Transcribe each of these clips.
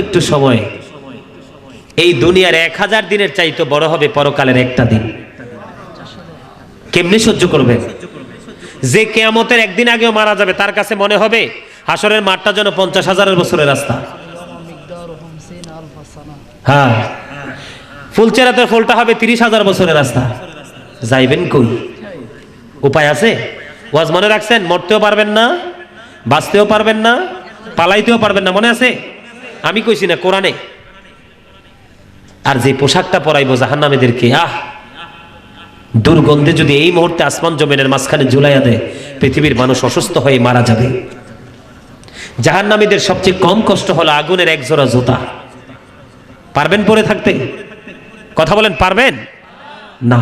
একটু সময় এই দুনিয়ার 1000 দিনের চাইতে বড় হবে পরকালের একটা দিন। কেমনে সহ্য করবেন? যে কিয়ামতের একদিন আগেও মারা যাবে তার কাছে মনে হবে হাসরের মাঠটা যেন 50,000 বছরের রাস্তা। হ্যাঁ, ফুলচেরাতে ফুলটা হবে 30,000 বছরের রাস্তা। যাইবেন কই? উপায় আছে? ওয়াজ মনে রাখছেন? মরতেও পারবেন না, বাঁচতেও পারবেন না, পালাইতেও পারবেন না। মনে আছে? আমি কইছি না, কোরআনে। আর যে পোশাকটা পরাইবো জাহান্নামীদেরকে, দুর্গন্ধে যদি এই মুহূর্তে আসমান জমিনের মাঝখানে ঝুলাইয়া দেয়, পৃথিবীর মানুষ অসুস্থ হয়ে মারা যাবে। জাহান্নামীদের সবচেয়ে কম কষ্ট হলো আগুনের এক জোড়া জুতা। পারবেন পরে থাকতে? কথা বলেন, পারবেন না।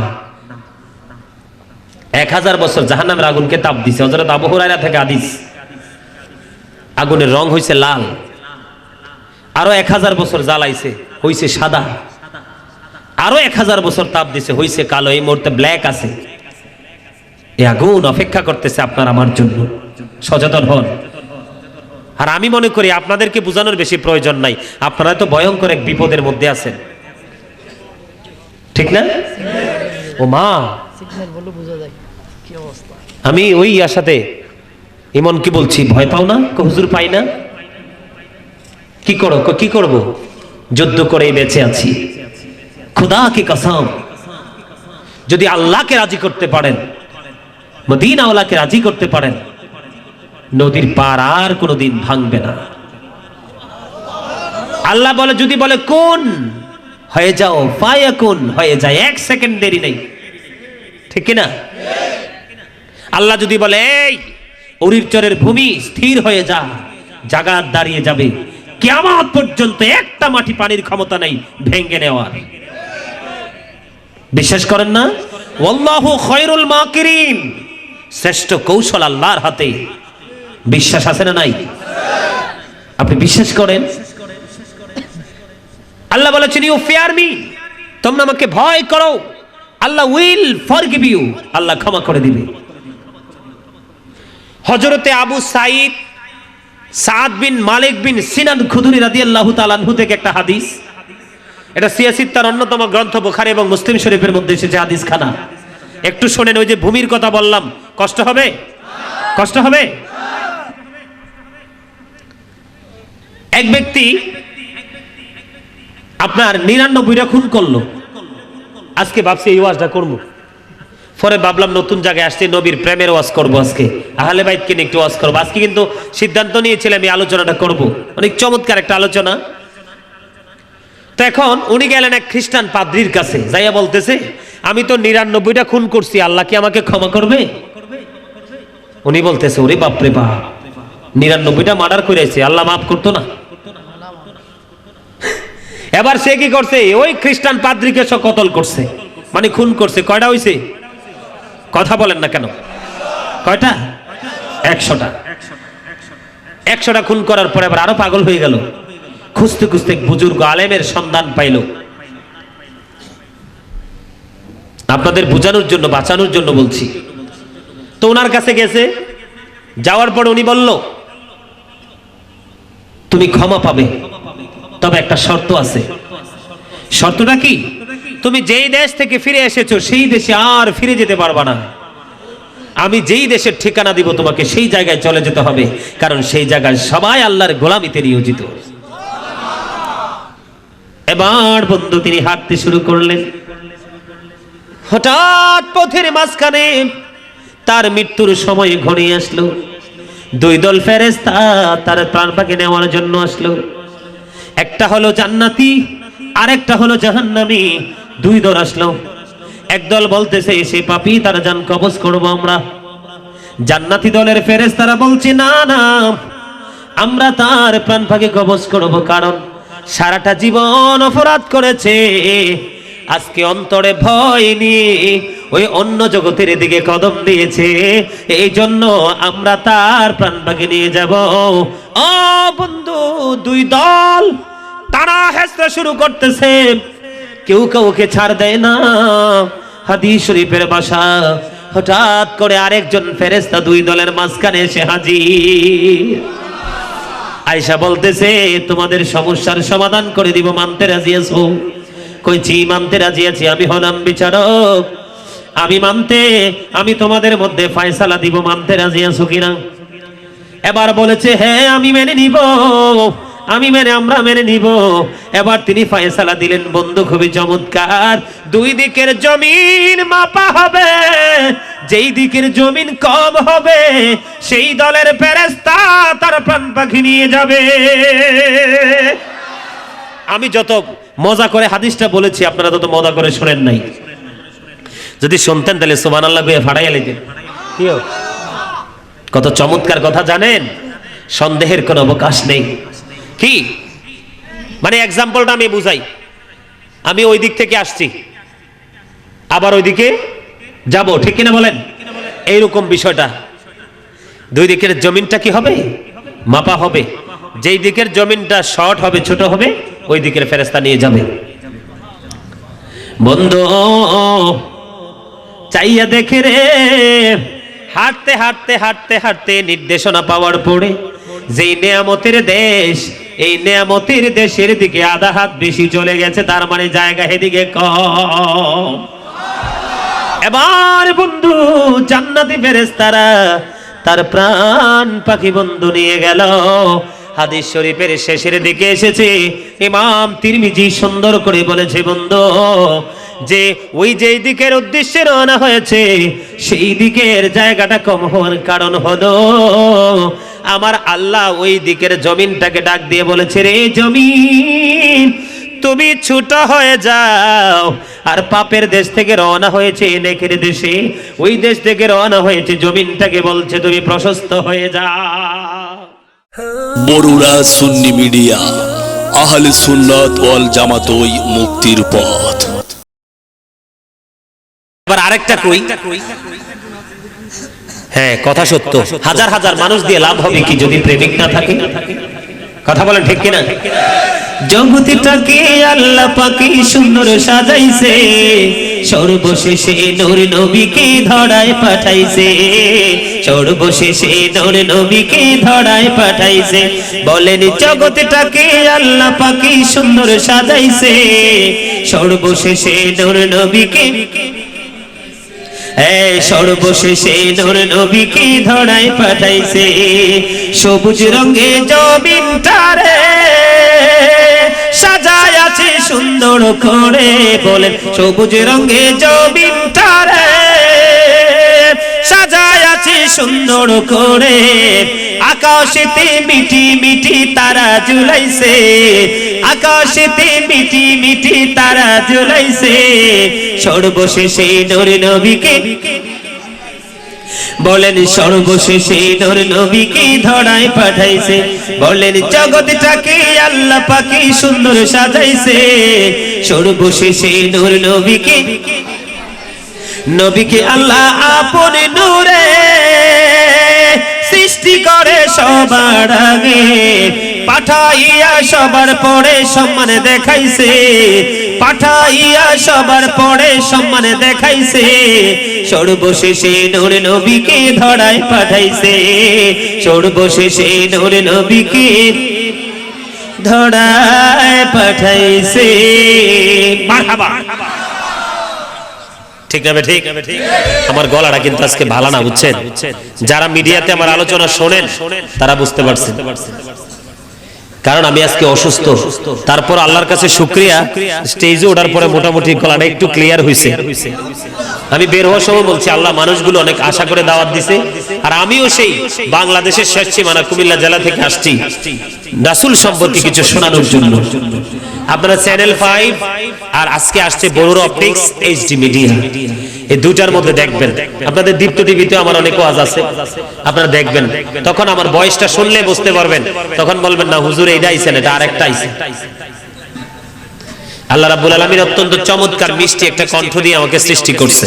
1000 বছর জাহান্নামের আগুনকে তাপ দিছে। হযরত আবু হুরায়রা থেকে হাদিস, আগুনের রং হইছে লাল। আরো 1000 বছর জ্বালাইছে, হইছে সাদা। আরো 1000 বছর তাপ দিছে, হইছে কালো। এই মুহূর্তে ব্ল্যাক আছে। এই আগুন অপেক্ষা করতেছে আপনার আমার জন্য। সচেতন হন। আর আমি মনে করি আপনাদেরকে বোঝানোর বেশি প্রয়োজন নাই, আপনারা তো ভয়ঙ্কর এক বিপদের মধ্যে আছেন, ঠিক না? ও মা, আমি ওই আশাতে ইমন কি বলছি, ভয় পাও না? হুজুর পাই না। কি করো? কি করব? যুদ্ধ করে বেঁচে আছি। খুদা কি কসম, যদি আল্লাহকে রাজি করতে পারেন, মদিনাওয়ালাকে রাজি করতে পারেন, নদীর পার আর কোনোদিন ভাঙবে না। আল্লাহ বলে, যদি বলে কোন হয়ে যাও, ফায়াকুন হয়ে যায়, 1 সেকেন্ড দেরি নেই, ঠিক কিনা? আল্লাহ যদি বলে এই উরির চরের ভূমি স্থির হয়ে যা, জায়গা দাঁড়িয়ে যাবে। কিয়ামত পর্যন্ত একটা মাটি পানির ক্ষমতা নেই ভেঙে নেওয়ার। বিশ্বাস করেন না? ওয়াল্লাহু খায়রুল মাকিরিন, শ্রেষ্ঠ কৌশল আল্লাহর হাতে। বিশ্বাস আছে না নাই? আপনি বিশ্বাস করেন? আল্লাহ বলেছেন, ইউ ফিয়ার মি, তোমরা আমাকে ভয় করো, আল্লাহ উইল ফরগিভ ইউ, আল্লাহ ক্ষমা করে দিবে। হযরতে আবু সাঈদ সাদ বিন মালিক বিন সিনান খুদরি রাদিয়াল্লাহু তাআলা আনহু থেকে একটা হাদিস। এটা সিয়াসিত্তার অন্যতম গ্রন্থ বুখারী এবং মুসলিম শরীফের মধ্যে এসেছে হাদিস খানা। একটু শুনেন। ওই যে ভূমির কথা বললাম, কষ্ট হবে? কষ্ট হবে? এক ব্যক্তি আপনার 99টা খুন করলো। আজকে ভাবছি এই ওয়াজটা করবো, পরে ভাবলাম নতুন জায়গায় আসছি, নবীর প্রেমের ওয়াজ করবো আজকে, আহলে বাইতকে নিয়ে একটু ওয়াজ করবো আজকে। কিন্তু সিদ্ধান্ত নিয়েছিলাম এই আলোচনাটা করব, অনেক চমৎকার একটা আলোচনা। তো এখন উনি গেলেন এক খ্রিস্টান পাদ্রির কাছে, যাইয়া বলতেছে, আমি তো 99টা খুন করছি, আল্লাহ কি আমাকে ক্ষমা করবে? উনি বলতেছে, ওরে বাপরে বাপ, 99টা মার্ডার করেছে, আল্লাহ মাফ করতো না? এবার সে কি করছে, ওই খ্রিস্টান পাদ্রীকে সে কতল করছে, মানে খুন করছে। কয়টা হইছে? কথা বলেন না কেন? কয়টা? 100টা। 100টা খুন করার পরে আবার আরো পাগল হয়ে গেল। খুঁজতে খুঁজতে বুজুর্গ আলেমের সন্ধান পাইল। আপনাদের বোঝানোর জন্য, বাঁচানোর জন্য বলছি। তো ওনার কাছে গেছে, যাওয়ার পর উনি বলল, তুমি ক্ষমা পাবে, তবে একটা শর্ত আছে। শর্তটা কি? তুমি যেই দেশ থেকে ফিরে এসেছো সেই দেশে আর ফিরে যেতে পারবা না। আমি যেই দেশের ঠিকানা দিব তোমাকে সেই জায়গায় চলে যেতে হবে, কারণ সেই জায়গায় সবাই আল্লাহর গোলামিতে নিয়োজিত। এবার বন্ধু তিনি হাঁটতে শুরু করলেন। হঠাৎ পথের মাঝখানে তার মৃত্যুর সময় ঘনিয়ে আসলো। 2 দল ফেরেশতা তার প্রাণ পাখি নেওয়ার জন্য আসলো। একটা হলো জান্নাতি, আরেকটা হলো জাহান্নামী। 2 দল আসলো। একদল বলতেছে সে পাপী, তার জান কবজ করব আমরা। জান্নাতি দলের ফেরেশতারা বলছে, না না, আমরা তার প্রাণ পাখি কবজ করব, কারণ সারাটা জীবন অপরাধ করেছে, আজকে অন্তরে ভয় নিয়ে ওই অন্য জগতের দিকে কদম দিয়েছে, এই জন্য আমরা তার প্রাণ পাখি নিয়ে যাব। ও বন্ধু, 2 দল তারা হেসতে শুরু করতেছে, কেউ কাউকে ছাড় দেয় না। হাদিস শরীফের ভাষা, হঠাৎ করে আরেকজন ফেরেশতা 2 দলের মাঝখানে এসে হাজির। আয়েশা বলতেছে তোমাদের সমস্যার সমাধান করে দিব, মানতে রাজি আছো? কইছি মানতে রাজি আছি, আমি হলাম বিচারক, আমি তোমাদের মধ্যে ফয়সালা দিব, মানতে রাজি আছো কিনা? এবার বলেছে হ্যাঁ আমি মেনে নিব, আমরা মেনে নিব। এবার তিনি ফয়সালা দিলেন। বন্ধু খুবই চমৎকার, দুই দিকের জমিন মাপা হবে, যেই দিকের জমিন কম হবে সেই দলের ফেরেশতা তার প্রাণ পাখি নিয়ে যাবে। আমি যত মজা করে হাদিসটা বলেছি আপনারা তত মজা করে শোনেন নাই। যদি শুনতেন তাহলে সুবহানাল্লাহ কইয়া ফাড়াইয়া লইতেন। কত চমৎকার কথা জানেন, সন্দেহের কোনো অবকাশ নেই। কি মানে এক্সাম্পলটা আমি বুঝাই। আমি ওই দিক থেকে আসছি, আবার ওইদিকে যাব, ঠিক কিনা বলেন? এইরকম বিষয়টা, দুই দিকের জমিনটা কি হবে? মাপা হবে। যেই দিকের জমিনটা শর্ট হবে, ছোট হবে, ওই দিকের ফেরেশতা নিয়ে যাবে। বন্ধু চাইয়া দেখে রে, হাঁটতে হাঁটতে হাঁটতে হাঁটতে নির্দেশনা পাওয়ার পরে যেই নেয়ামতের দেশ, এই নেয়ামতের দেশের দিকে আধা হাত বেশি চলে গেছে, তার মানে জায়গা এদিকে কম। এবার বন্ধু জান্নাতি ফেরেশতারা তার প্রাণ পাখি বন্ধু নিয়ে গেল। হাদিস শরীফের শেষের দিকে এসেছে, ইমাম তিরমিজি সুন্দর করে বলেছে বন্ধু যে ওই যেই দিকের উদ্দেশ্যে রওনা হয়েছে সেই দিকের জায়গাটা কম হওয়ার কারণ হলো আমার আল্লাহ ওই দিকের জমিনটাকে ডাক দিয়ে বলেছে, রে জমিন তুমি ছোট হয়ে যাও। আর পাপের দেশ থেকে রওনা হয়েছে নেকের দেশে, ওই দেশ থেকে রওনা হয়েছে জমিনটাকে বলছে তুমি প্রশস্ত হয়ে যাও। বরুড়া সুন্নি মিডিয়া, আহলে সুন্নাত ওয়াল জামাতই মুক্তির পথ। আবার আরেকটা কই, হ্যাঁ কথা সত্য, হাজার হাজার মানুষ দিয়ে লাভ হবে কি যদি প্রেমিক না থাকে? কথা বলেন ঠিক কিনা? জগৎটাকে আল্লাহ পাকি সুন্দর সাজাইছে, সর্বশেষে নূর নবীকে ধরায় পাঠাইছে, সর্বশেষে নূর নবীকে ধরায় পাঠাইছে। বলেন জগৎটাকে আল্লাহ পাকি সুন্দর সাজাইছে, সর্বশেষে নূর নবীকে, সর্বশেষে নূর নবীকে ধরায় পাঠাইছে। সবুজ রঙে জমিনটারে সাজায় আছে সুন্দর করে, বলেন সবুজ রঙে জমিনটারে সাজায় আছে সুন্দর করে। আকাশেতে মিটি মিটি তারা ঝুলাইছে, আকাশেতে মিটি মিটি তারা ঝুলাইছে। সর্বশেষে নূর নবীকে, বলেন সর্বশেষে নূর নবীকে ধরায় পাঠাইছে। বলেন জগৎটাকে আল্লাহ পাকি সুন্দর সাজাইছে, সর্বশেষে নূর নবীকে, নবীকে আল্লাহ আপন নূরে সৃষ্টি করে সবার আগে, পাঠাইয়া সবার পরে সম্মান দেখাইছে, পাঠাইয়া সবার পরে সম্মান দেখাইছে। সর্বশেষে নূর নবীকে ধরায় পাঠাইছে, সর্বশেষে নূর নবীকে ধরায় পাঠাইছে। মারহাবা, ঠিক না? ঠিক আমার গলাটা কিন্তু আজকে ভালো না, বুঝছেন? যারা মিডিয়াতে আমার আলোচনা শোনেন তারা বুঝতে পারছেন, কারণ আমি আজকে অসুস্থ। তারপর আল্লাহর কাছে শুকরিয়া, স্টেজে ওঠার পরে মোটামুটি গলাটা একটু ক্লিয়ার হয়েছে। আমি বের হওয়ার সময় বলছি আল্লাহ মানুষগুলো অনেক আশা করে দাওয়াত দিছে, আর আমিও সেই বাংলাদেশের শেষ সীমানা কুমিল্লা জেলা থেকে আসছি রাসূল সম্পর্কে কিছু শোনানোর জন্য। আপনারা চ্যানেল 5 আর আজকে আসছে বড়ুরা অপটিক্স এইচডি মিডিয়া, এই দুটার মধ্যে দেখবেন। আপনাদের দীপ্ত টিভিতে আমার অনেক ওয়াজ আছে, আপনারা দেখবেন। তখন আমার ভয়েসটা শুনলে বুঝতে পারবেন, তখন বলবেন না হুজুর এইটা আইছেন, এটা আরেকটা আইছে। আল্লাহ রাব্বুল আলামিন অত্যন্ত চমৎকার মিষ্টি একটা কণ্ঠ দিয়ে আমাকে সৃষ্টি করছে।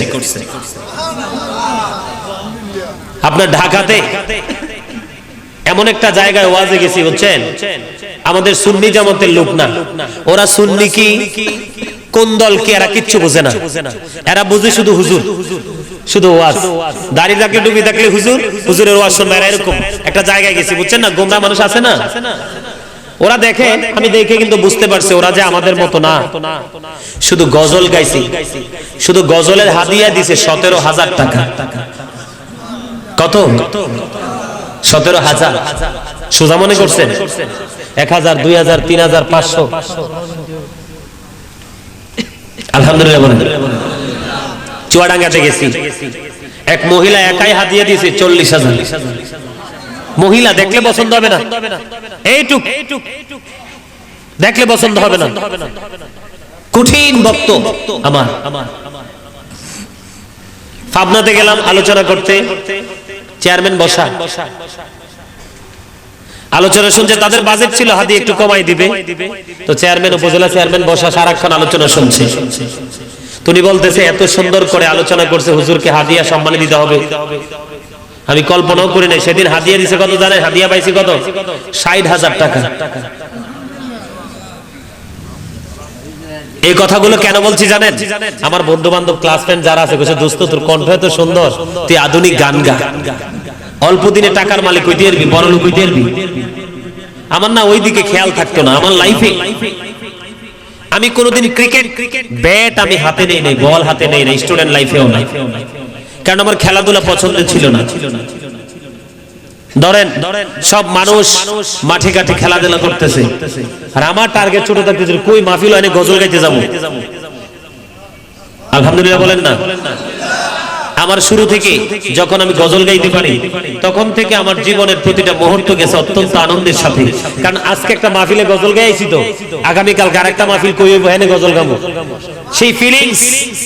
আপনার ঢাকাতে এমন একটা জায়গায় ওয়াজে গেছি, বুঝছেন? আমাদের সুন্নি জামাতের লোক না, ওরা সুন্নি কি কোন দল কি এরা কিচ্ছু বোঝে না, এরা বুঝে শুধু হুজুর, শুধু ওয়াজ। দাড়ি থাকলে টুপি থাকলে হুজুর, হুজুরের ওয়াজ শুনবে। এরকম একটা জায়গায় গেছি, বুঝছেন না? গোমরা মানুষ আছে না, ওরা দেখে, আমি দেখে কিন্তু বুঝতে পারছি ওরা যে আমাদের মতো না। শুধু গজল গাইছি, শুধু গজলের হাদিয়া দিছে 17,000 টাকা। কত? 17,000। সোজা মনে করছেন? 1,000, 2,000, 3,000, 500। আলহামদুলিল্লাহ বলেন। চুয়াডাঙ্গাতে গেছি, এক মহিলা একাই হাদিয়া দিয়েছে 40,000। মহিলা দেখলে পছন্দ হবে না, এইটুক দেখলে পছন্দ হবে না। কঠিন বক্ত আমার। পাবনাতে গেলাম আলোচনা করতে, চেয়ারম্যান বসা, আলোচনা শুনছে। তাদের বাজেট ছিল হাদিয়া একটু কমাই দিবে, তো চেয়ারম্যান, উপজেলা চেয়ারম্যান বসা, সারাক্ষণ আলোচনা শুনছে। তুমি বলতেছে এত সুন্দর করে আলোচনা করছে, হুজুরকে হাদিয়া সম্মানী দিতে হবে। আমি কল্পনাও করি নাই। সেদিন হাদিয়া দিছে কত জানেন? হাদিয়া পাইছি কত? 60,000 টাকা। এই কথাগুলো কেন বলছি জানেন? আমার বন্ধু বান্ধব, ক্লাস ফ্রেন্ড যারা আছে, কইছে দোস্ত তোর কণ্ঠ এত সুন্দর, তুই আধুনিক গান গা, অল্প দিনে টাকার মালিক হইতে পারবি, বড় লোক হইতে পারবি। আমার না ওই দিকে খেয়াল থাকতো না। আমার লাইফে আমি কোনোদিন ক্রিকেট ব্যাট আমি হাতে নেই নাই, বল হাতে নেই নাই, স্টুডেন্ট লাইফেও নাই, কারণ আমার খেলাধুলা পছন্দ ছিল না। ধরেন সব মানুষ মাঠে ঘাটে খেলাধুলা করতেছে, আর আমার টার্গেট ছোট থাকতেছে, কই মাহফিল হয় গজল গাইতে যাবো। আলহামদুলিল্লাহ বলেন না। আমার শুরু থেকে যখন আমি গজল গাইতে পারি, তখন থেকে আমার জীবনের প্রতিটা মুহূর্ত গেছে অত্যন্ত আনন্দের সাথে। কারণ আজকে একটা মাহফিলে গজল গাইছি, তো আগামীকাল আরেকটা মাহফিল কই বহেনে গজল গাবো, সেই ফিলিংস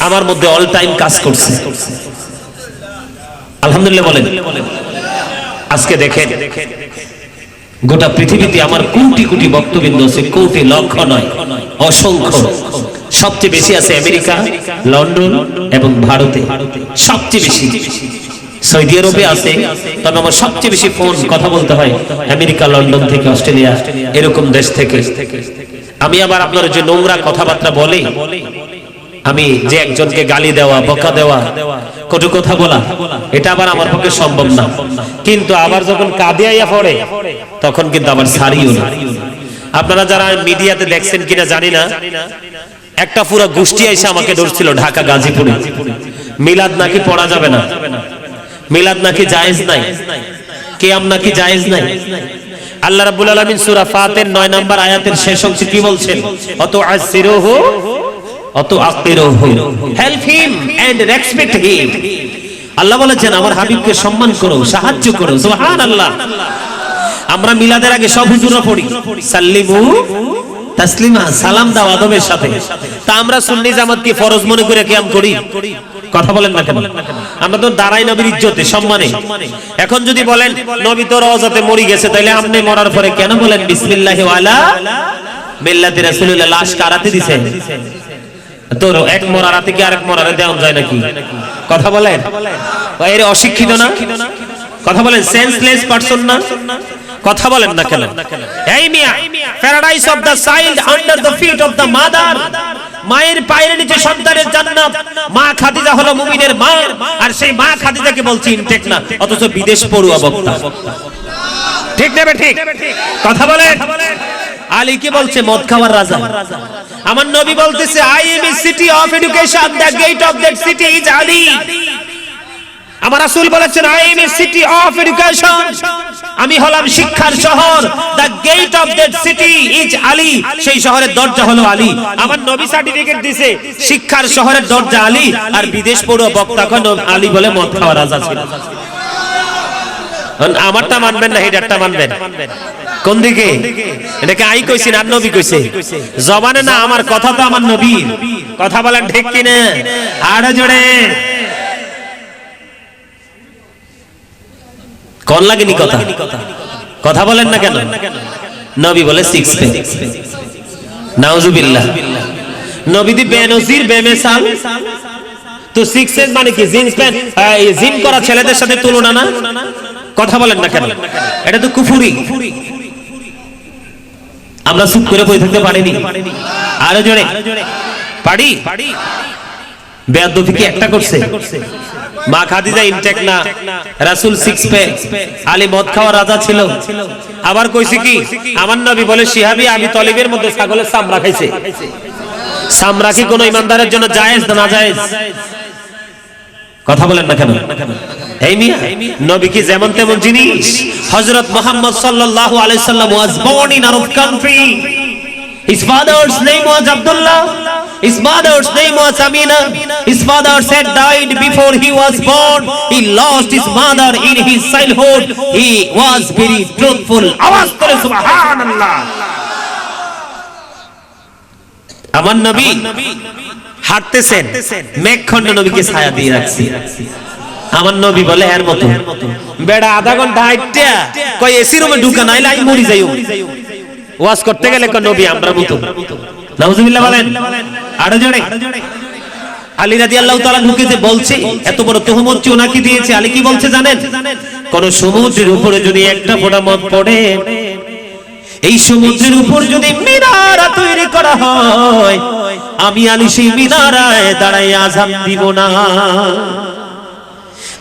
আমার মধ্যে অল টাইম কাজ করছে। আলহামদুলিল্লাহ বলেন। আজকে দেখেন গোটা পৃথিবীতে আমার কোটি কোটি বক্তবিন্দু আছে, কোটি লক্ষ নয়, অসংখ্য। সবচেয়ে বেশি আছে আমেরিকা, লন্ডন এবং ভারতে, সবচেয়ে বেশি। সৌদি আরবে আছে, তবে আমার সবচেয়ে বেশি ফোন কথা বলতে হয় আমেরিকা, লন্ডন থেকে, অস্ট্রেলিয়া, এরকম দেশ থেকে। আমি আবার আপনার যে নোংরা কথাবার্তা বলে, আমি যে একজনকে গালি দেওয়া, বকা দেওয়া, কটু কথা বলা, এটা আবার আমার পক্ষে সম্ভব না। কিন্তু আবার যখন কাঁদে আইয়া পড়ে, তখন কিন্তু আবার ছাড়িও না। আপনারা যারা মিডিয়াতে দেখছেন কিনা জানি না, একটা পুরো গোষ্ঠী এসে আমাকে ধরছিল ঢাকা গাজীপুরে, মিলাদ নাকি পড়া যাবে না, মিলাদ নাকি জায়েজ নাই, কিয়াম নাকি জায়েজ নাই। আল্লাহ রাব্বুল আলামিন সূরা ফাতির 9 নম্বর আয়াতের শেষ অংশে কি বলছেন? অত আসিরুহু অত আকিরুহু, help him and respect him. Allah বলেছেন আমার হাবিবকে সম্মান করো, সাহায্য করো। সুবহানাল্লাহ। আমরা মিলাদের আগে সব হুজুররা পড়ি সাল্লিমু তাসলিমা, সালাম দাও আদবের সাথে। তা আমরা সুন্নি জামাত কি ফরজ মনে করে কিয়াম করি? কথা বলেন না কেন? আমরা তো দাঁড়াই নবীর ইজ্জতে, সম্মানে। এখন যদি বলেন নবী তো রওজাতে মরে গেছে, তাইলে আপনি মরার পরে কেন বলেন বিসমিল্লাহি ওয়ালা মিল্লাতি রাসূলিল্লাহ? লাশ কারাতে দিছে তোর, এক মরারাতে কি আরেক মরারে দেওয়া যায় নাকি? কথা বলেন। এর অশিক্ষিত না? কথা বলেন। সেন্সলেস পারসন না? কথা বলেন না কেন? এই মিয়া, paradise of the child under the feet of the mother. মায়ের পায়ের নিচে সন্তানের জান্নাত। মা খাদিজা হলো মুমিনের মা, আর সেই মা খাদিজাকে বলছি ইনটেক না, অথচ বিদেশ পড়ুয়া বক্তা। ঠিক নেবে? ঠিক কথা বলেন। আলী কি বলছে? মদ খাওয়ার রাজা। আমার নবী বলতেছে I am a city of education, the gate of that city is Ali. আমার রাসূল বলেছেন I am a city of education, আমি হলাম শিক্ষার শহর, the gate of that city is Ali, সেই শহরের দরজা হলো আলী। আমার নবী সার্টিফিকেট দিয়েছে শিক্ষার শহরের দরজা আলী, আর বিদেশ পড়ুয়া বক্তা কোন আলী বলে মদ খাওয়ার রাজা ছিল। আমারটা মানবেন না, হেডারটা মানবেন? কোন দিকে? এটাকে আই কইছি না নবী কইছে? জবানে না, আমার কথা তো আমার নবীর কথা। বলেন ঠিক কি না? আড়ে জোড়ে কোন লাগেনি কথা? কথা বলেন না কেন? নবী বলে 6 প্যাক। নাউজুবিল্লাহ। নবী দি বেনজির বেমিসাল। তো 6 প্যাক মানে কি? জিন্স প্যান্ট, জিম করা ছেলেদের সাথে তুলনা না? কথা বলেন না কেন? এটা তো কুফরি। আমরা চুপ করে বসে থাকতে পারিনি? আরো জোরে পারি? বেয়াদবি কি একটা করছে? মা খাদিজা ইনটেক না, রাসূল 6 প্যাক, আলী মদ খাওয়া রাজা ছিল। আবার কইছে কি আমার নবী বলে শিহাবী আবি তলিবের মধ্যে ছাগলের চামড়া খাইছে। চামড়া কি কোনো ইমানদারের জন্য জায়েজ না নাজায়েজ? কথা বলেন না কেন? এই মিয়া নবী কি যেমন তেমন জিনিস? হযরত মুহাম্মদ সাল্লাল্লাহু আলাইহি সাল্লাম was born in Arab country. His father's name was Abdullah. His mother's name was Amina. His father had died before he was born. He lost his mother in his childhood. He was very truthful. আওয়াজ করে সুবহানাল্লাহ। আমার নবী হাঁটতেছেন, মেঘখণ্ড নবীকে ছায়া দিয়ে রাখছে। আমার নবী বলে এর মতো বেড়া আধা ঘন্টা হাঁটটা কই এসি রুমে ঢুকা নাইলে আমি মরি যাইও। ওয়াজ করতে গেলে কই নবী আমরা মতো। নাউজুবিল্লাহ বলেন আরো জোরে। আলী রাদিয়াল্লাহু তাআলা ঢুকে যে বলছে এত বড় তুহমত যে ওনাকে দিয়েছে, আলী কি বলছে জানেন? কোন সমুদ্রের উপরে যদি একটা ফোঁটা মদ পড়ে, এই সমুদ্রের উপর যদি মিনারা তৈরি করা হয়, আমি আলী সেই মিনারায় দাঁড়ায় আযান দিব না।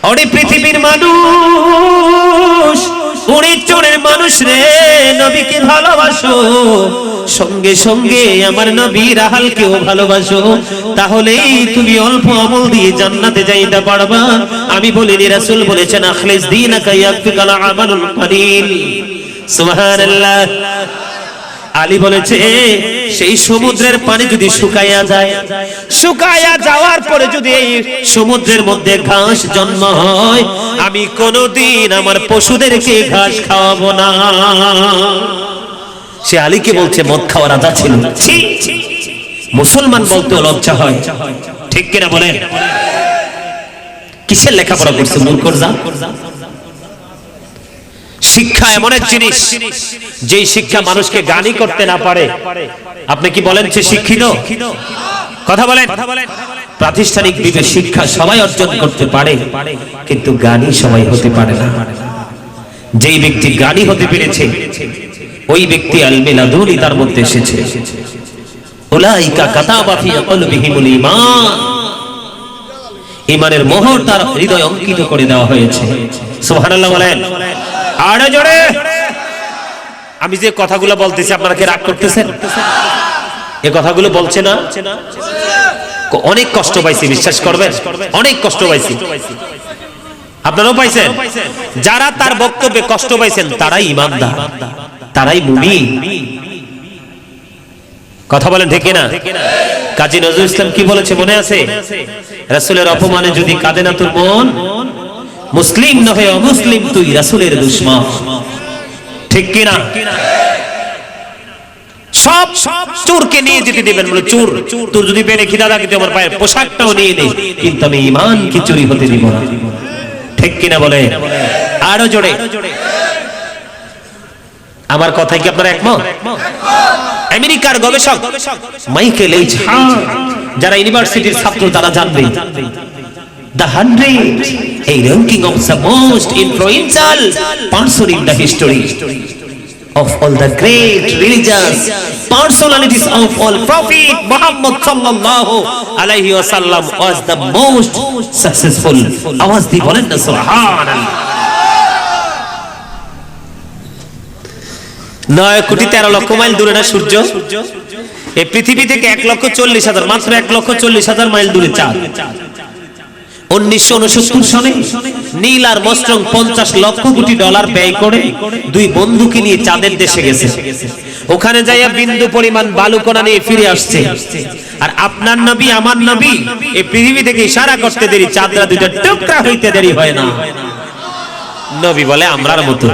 ওরে পৃথিবীর মানুষ, ওরে চোরের মানুষ রে, নবীকে ভালোবাসো, সঙ্গে সঙ্গে আমার নবীর আহলকেও ভালোবাসো, তাহলেই তুমি অল্প আমল দিয়ে জান্নাতে যাইতে পারবা। আমি বলিনি, রাসূল বলেছেন আখলিস দীনাকা ইয়াকফিকাল আমালুল কলিল। সুবহানাল্লাহ। আলী বলেছে সেই সমুদ্রের পানি যদি শুকাইয়া যায়, শুকাইয়া যাওয়ার পরে যদি এই সমুদ্রের মধ্যে ঘাস জন্ম হয়, আমি কোনোদিন আমার পশুদেরকে ঘাস খাওয়াবো না। সে আলীকে বলছে মদ খাওয়ার আদা ছিল। মুসলমান বলতে লজ্জা হয়, ঠিক কিনা বলেন? কিসের লেখাপড়া করছে মূর্খর জাত? শিক্ষা এমন এক জিনিস যেই শিক্ষা মানুষকে জ্ঞানী করতে না পারে। আপনি কি বলেন সে শিক্ষিত? কথা বলেন। প্রাতিষ্ঠানিক দিকে শিক্ষা সবাই অর্জন করতে পারে, কিন্তু জ্ঞানী সবাই হতে পারে না। যেই ব্যক্তি জ্ঞানী হতে পেরেছে ওই ব্যক্তি আলমে লাদুনি তার মধ্যে এসেছে। উলাইকা কাতাবা ফি কলবিহিমুল ঈমান, ঈমানের মোহর তার হৃদয়ে অঙ্কিত করে দেওয়া হয়েছে। সুবহানাল্লাহ বলেন আরো জোরে। আমি যে কথাগুলো বলতেছি আপনারা কি রাগ করতেছেন? এই কথাগুলো বলছে না, অনেক কষ্ট পাইছি, বিশ্বাস করবেন, অনেক কষ্ট পাইছি। আপনারাও পাইছেন? যারা তার বক্তব্যে কষ্ট পাইছেন তারাই ঈমানদার, তারাই মুমিন। কথা বলেন ঠিক না? কাজী নজরুল ইসলাম কি বলেছে মনে আছে? রাসূলের অপমানে যদি কাঁদে না তোর মন, মুসলিম নহে অমুসলিম তুই রাসূলের দুশমন। ঠিক কি না? সব চোরকে নিয়ে যেতে দিবেন, বলে চোর তোর যদি পেরে খিদা থাকে তুই আমার পায়ের পোশাকটাও নিয়ে নে, কিন্তু আমি ঈমান কি চুরি হতে দিব না। ঠিক কি না বলে? আরো জোরে। আমার কথায় কি আপনারা একমত? আমেরিকার গবেষক মাইকেল এইচ হার্ট, যারা ইউনিভার্সিটির ছাত্র তারা জানবে, The 100, a ranking of the most influential person in the history of all the great religious personalities of all Prophet Muhammad sallallahu alaihi wasallam was the most successful. আওয়াজ দিয়ে বলেন না সুবহানাল্লাহ। 9 কোটি 13 লক্ষ মাইল দূরে না সূর্য? এই পৃথিবী থেকে 1,40,000, মাত্র 1,40,000 মাইল দূরে চাঁদ। 1969 সনে নীল আর মস্ট্রং 50 লক্ষ কোটি ডলার ব্যয় করে দুই বন্ধুকে নিয়ে চাঁদের দেশে গেছে। ওখানে যাইয়া বিন্দু পরিমাণ বালুকণা নিয়ে ফিরে আসছে। আর আপনার নবী আমার নবী এই পৃথিবী থেকে ইশারা করতে দেরি, চাঁদরা দুইটা টুকরা হইতে দেরি হয় না। নবী বলে আমরার মতো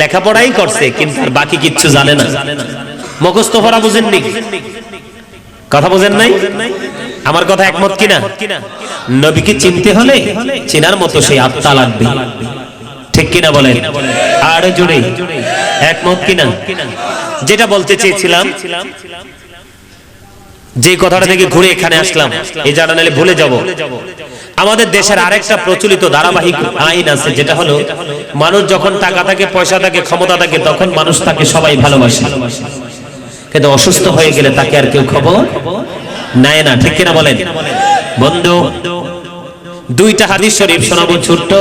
লেখাপড়াই করছে, কিন্তু আর বাকি কিচ্ছু জানে না। মুখস্থ পড়া বুঝেননি? কথা বুঝেন নাই? আমার কথা একমত কিনা? নবীকে চিনতে হলে চেনার মতো সেই আত্মা লাগবে। ঠিক কিনা বলেন? আর জোরে একমত কিনা? যেটা বলতে চেয়েছিলাম, যে কথাটা থেকে ঘুরে এখানে আসলাম, এই জায়গাটা নালে ভুলে যাব। আমাদের দেশের আরেকটা প্রচলিত ধারাবাহিক আইন আছে, যেটা হলো মানুষ যখন টাকা থাকে, পয়সা থাকে, ক্ষমতা থাকে, তখন মানুষ তাকে সবাই ভালোবাসে, কিন্তু অসুস্থ হয়ে গেলে তাকে আর কেউ খবর নেয় না। ঠিক কিনা বলেন? বন্ধু, দুইটা হাদিস শরীফ শোনাবো ছোট্ট।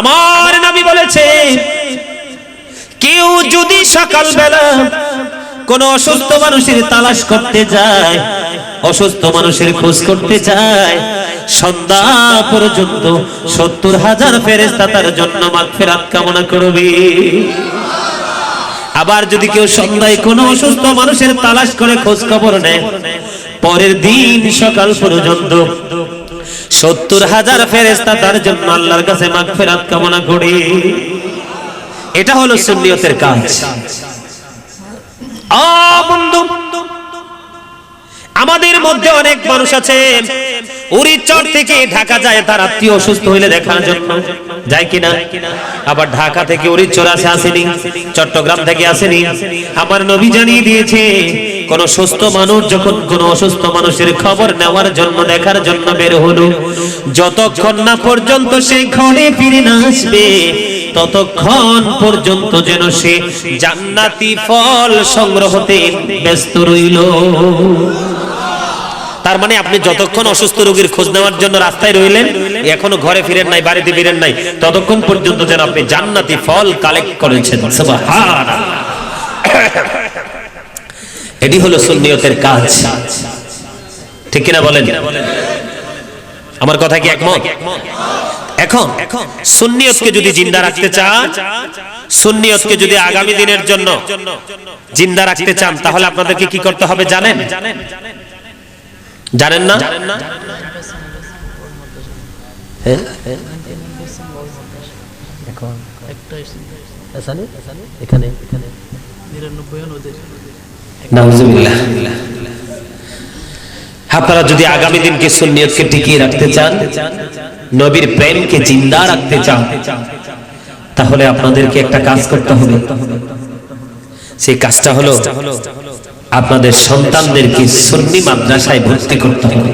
আমার নবী বলেছে, কেউ যদি সকালবেলা কোন অসুস্থ মানুষের তালাশ করতে যায়, অসুস্থ মানুষের খোঁজ করতে যায়, সন্ধ্যা পর্যন্ত 70,000 ফেরেশতা তার জন্য মাগফিরাত কামনা করবে। আবার যদি কেউ সন্ধ্যায় কোনো অসুস্থ মানুষের তালাশ করে খোঁজ খবর নেয়, পরের দিন সকাল পর্যন্ত 70,000 ফেরেশতা তার জন্য আল্লাহর কাছে মাগফিরাত কামনা করে। এটা হলো সুন্নিয়তের কাজ। বন্ধু, আমাদের মধ্যে অনেক মানুষ আছে উরিচর থেকে ঢাকা যায় তার আত্মীয় অসুস্থ হইলে দেখার জন্য, যায় কিনা? আবার ঢাকা থেকে উরিচর আসেনি, চট্টগ্রাম থেকে আসেনি। আমার নবী জানিয়ে দিয়েছে, কোন সুস্থ মানুষ যখন কোন অসুস্থ মানুষের খবর নেওয়ার জন্য দেখার জন্য বের হলো, যতক্ষণ না পর্যন্ত সে ঘরে ফিরে না আসবে, ততক্ষণ পর্যন্ত যেন সে জান্নাতি ফল সংগ্রহতে ব্যস্ত রইল। তার মানে আপনি যতক্ষণ অসুস্থ রোগীর খোঁজ নেওয়ার জন্য রাস্তায় রইলেন, এখনো ঘরে ফিরেন নাই, বাড়িতে ফিরেন নাই, ততক্ষণ পর্যন্ত যেন আপনি জান্নাতি ফল কালেক্ট করেছেন। সুবহানাল্লাহ। এটি হলো সুন্নিয়তের কাজ, ঠিক কিনা বলেন? আমার কথা কি একমত? এখন সুন্নিয়তকে যদি জিন্দা রাখতে চান, সুন্নিয়তকে যদি আগামী দিনের জন্য জিন্দা রাখতে চান, তাহলে আপনাদেরকে কি করতে হবে জানেন? জানেন না? আপনারা যদি আগামী দিনকে সুন্নিয়তকে টিকিয়ে রাখতে চান, নবীর প্রেমকে জিন্দা রাখতে চান, তাহলে আপনাদেরকে একটা কাজ করতে হবে। সেই কাজটা হলো আপনাদের সন্তানদেরকে সুন্নি মাদ্রাসায় ভর্তি করতে হবে।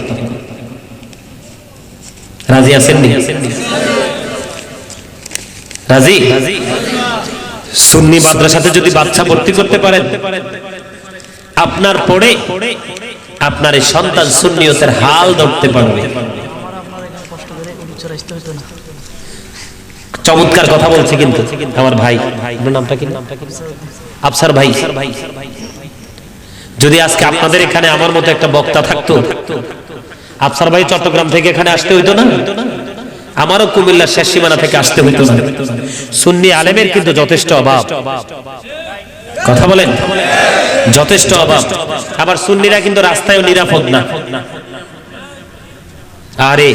রাজি আছেন? রাজি? সুন্নি মাদ্রাসাতে যদি বাচ্চা ভর্তি করতে পারেন, আপনার পড়ে আপনার এই সন্তান সুন্নিয়তের হাল ধরতে পারবে। চমৎকার কথা বলছে কিন্তু আমার ভাই, নামটা কি? আফসার ভাই। যদি আজকে আপনাদের এখানে আমার মতো একটা বক্তা থাকতো, আফসার ভাই চট্টগ্রাম থেকে এখানে আসতে হইতো না, আমারও কুমিল্লার শেষ সীমানা থেকে আসতে হইতো না। সুন্নি আলেমের কিন্তু যথেষ্ট অভাব, কথা বলেন, যথেষ্ট অভাব। আবার সুন্নিরা কিন্তু রাস্তায়ও নিরাপদ না। আরে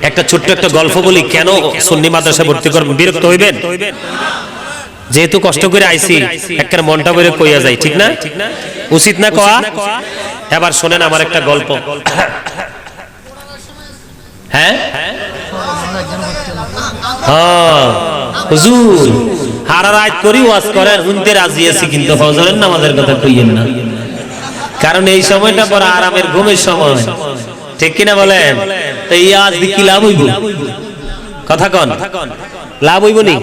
একটা ছোট্ট একটা গল্প বলি, কেন সুন্নি মাদ্রাসায় ভর্তি করবেন? বিরক্ত হইবেন? যেহেতু কষ্ট করে আইছি, একটা মনটা বেরে কইয়া যায়, ঠিক না? উচিত না কওয়া? এবার শোনেন আমার একটা গল্প। হ্যাঁ হুজুর, হারা রাত করি ওয়াজ করেন, শুনতে রাজি আছি, কিন্তু ফজরের নামাজের কথা কইয়েন না, কারণ এই সময়টা বড় আরামের ঘুমের সময়, ঠিক কিনা বলেন? তো এই আজ কি লাভ হইব? কথা কন, লাভ হইব নি?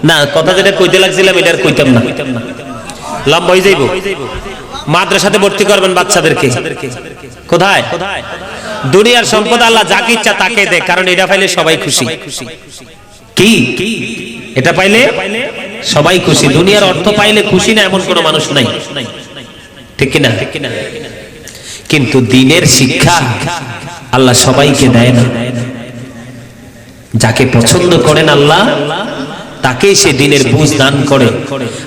না, কথা যেটা কইতে লাগছিলাম এটা আর কইতাম না, লম্বা হয়ে যাইব। মাদ্রাসাতে ভর্তি করবেন বাচ্চাদেরকে, কোথায়? দুনিয়ার সম্পদ আল্লাহ যাকে ইচ্ছা তাকে দেয়, কারণ এটা পাইলে সবাই খুশি। কি এটা পাইলে সবাই খুশি? দুনিয়ার অর্থ পাইলে খুশি না এমন কোন মানুষ নাই, ঠিক কিনা? কিন্তু দ্বীনের শিক্ষা আল্লাহ সবাইকে দেয় না। যাকে পছন্দ করেন আল্লাহ, তাকেই সে দ্বীনের বুঝ দান করে।